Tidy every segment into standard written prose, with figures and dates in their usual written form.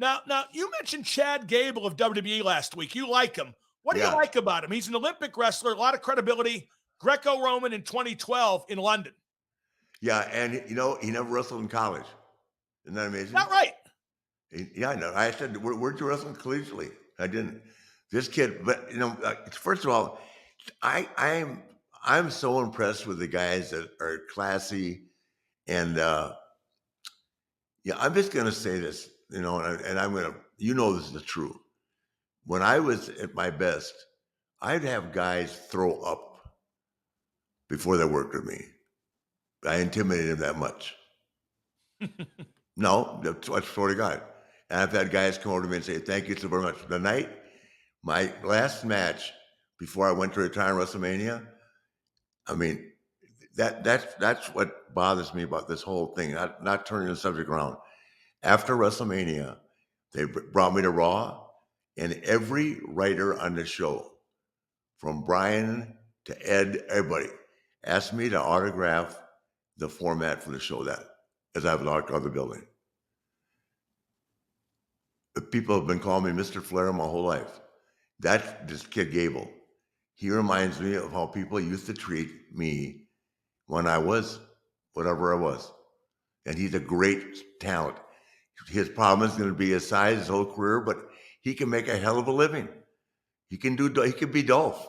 Now you mentioned Chad Gable of WWE last week. You like him. What do you Yeah. like about him? He's an Olympic wrestler, a lot of credibility, Greco-Roman in 2012 in London. Yeah, and he never wrestled in college. Isn't that amazing? Not right. Yeah, I know. I said, Where'd you wrestle collegiately?" I didn't. This kid, but first of all, I'm so impressed with the guys that are classy, and yeah, I'm just gonna say this, and I'm gonna, this is true. When I was at my best, I'd have guys throw up before they worked with me. I intimidated them that much. No, that's what I swear to God. And I've had guys come over to me and say, "Thank you so very much." The night, my last match before I went to retire in WrestleMania, I mean, that's what bothers me about this whole thing. Not turning the subject around. After WrestleMania, they brought me to Raw, and every writer on the show, from Brian to Ed, everybody, asked me to autograph the format for the show that as I've walked out of the building. People have been calling me Mr. Flair my whole life. That's this kid Gable. He reminds me of how people used to treat me when I was whatever I was. And he's a great talent. His problem is going to be his size, his whole career, but he can make a hell of a living. He can be Dolph,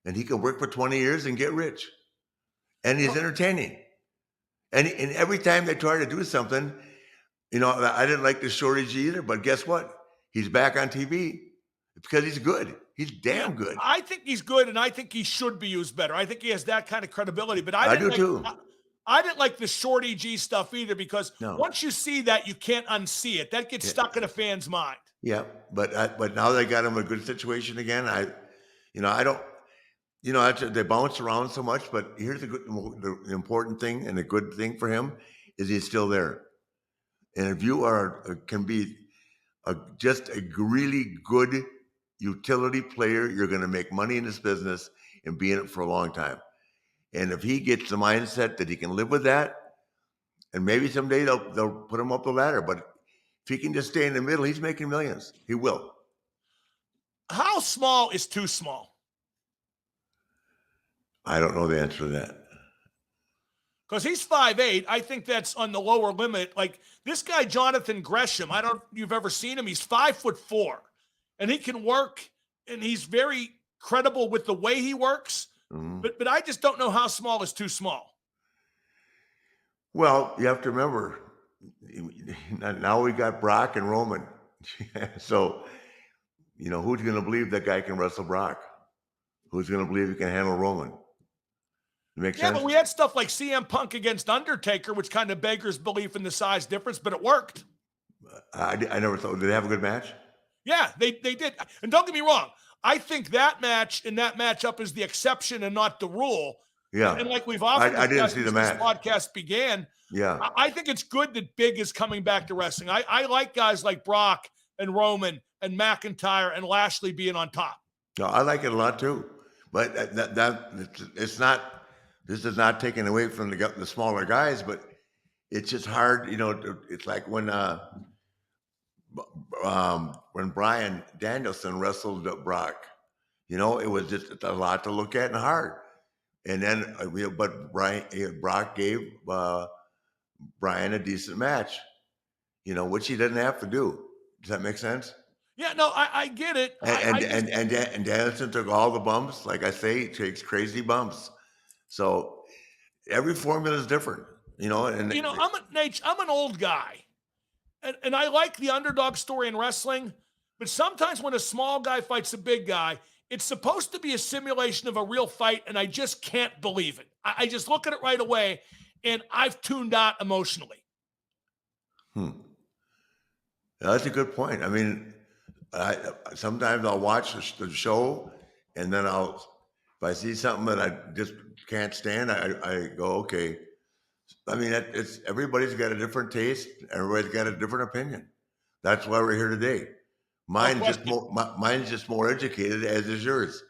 and he can work for 20 years and get rich. And he's entertaining. And every time they try to do something, I didn't like the shortage either, but guess what? He's back on TV because he's good. He's Yeah, damn good. I think he's good, and I think he should be used better. I think he has that kind of credibility. But I I didn't do like too. I didn't like the Shorty G stuff either because No. once you see that, you can't unsee it. That gets Yeah. stuck in a fan's mind. Yeah, but now they got him a good situation again. I don't, they bounce around so much. But here's the important thing and the good thing for him is he's still there. And if you can be just a really good utility player, you're going to make money in this business and be in it for a long time. And if he gets the mindset that he can live with that, and maybe someday they'll put him up the ladder. But if he can just stay in the middle, he's making millions. He will. How small is too small? I don't know the answer to that. Because he's 5'8". I think that's on the lower limit. Like this guy, Jonathan Gresham, I don't know if you've ever seen him. He's 5'4", and he can work, and he's very credible with the way he works. Mhm. But I just don't know how small is too small. Well, you have to remember, now we got Brock and Roman. So, who's going to believe that guy can wrestle Brock? Who's going to believe he can handle Roman? It makes Yeah, sense? but we had stuff like CM Punk against Undertaker, which kind of beggars belief in the size difference, but it worked. I never thought, did they have a good match? Yeah, they did. And don't get me wrong, I think that match and that matchup is the exception and not the rule. Yeah. And like we've often I didn't discussed see the since this match. podcast began, Yeah. I think it's good that Big is coming back to wrestling. I like guys like Brock and Roman and McIntyre and Lashley being on top. No, I like it a lot too. But it's not, this is not taken away from the smaller guys, but it's just hard, it's like when Brian Danielson wrestled Brock, it was just a lot to look at and hard. And then, but Brock gave Brian a decent match, which he didn't have to do. Does that make sense? Yeah, no, I get it. And Danielson took all the bumps. Like I say, he takes crazy bumps. So every formula is different, And I'm an old guy. And I like the underdog story in wrestling, but sometimes when a small guy fights a big guy, it's supposed to be a simulation of a real fight, and I just can't believe it. I just look at it right away, and I've tuned out emotionally. That's a good point. I mean, sometimes I'll watch the show, and then if I see something that I just can't stand, I go, okay. I mean, everybody's got a different taste. Everybody's got a different opinion. That's why we're here today. Mine's just more educated, as is yours,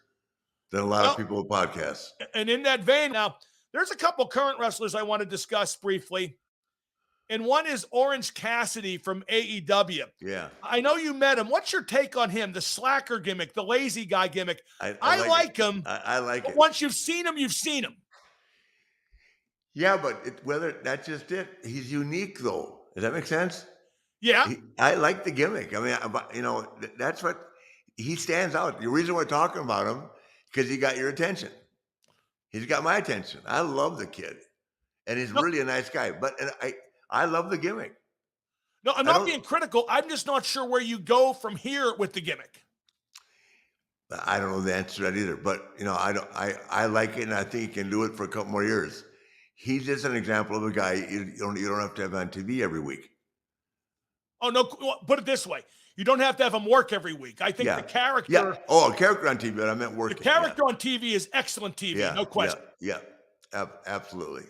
than a lot of people with podcasts. And in that vein, now there's a couple current wrestlers I want to discuss briefly. and one is Orange Cassidy from AEW. Yeah, I know you met him. What's your take on him? The slacker gimmick, the lazy guy gimmick. I I like it. like him, I like but it. once you've seen him, you've seen him. Yeah, but whether that's just it. He's unique, though. Does that make sense? Yeah. I like the gimmick. I mean, that's what he stands out. The reason we're talking about him because he got your attention. He's got my attention. I love the kid, and he's No, really a nice guy. But I love the gimmick. no, I'm I not don't. being critical. I'm just not sure where you go from here with the gimmick. I don't know the answer to that either. But I don't. I like it, and I think he can do it for a couple more years. He's just an example of a guy you don't have to have on TV every week. Oh, no, well, put it this way. You don't have to have him work every week. I think Yeah, yeah. Oh, a character on TV, but I meant the working. Yeah, character on TV is excellent TV, yeah, no yeah, question. yeah. Absolutely.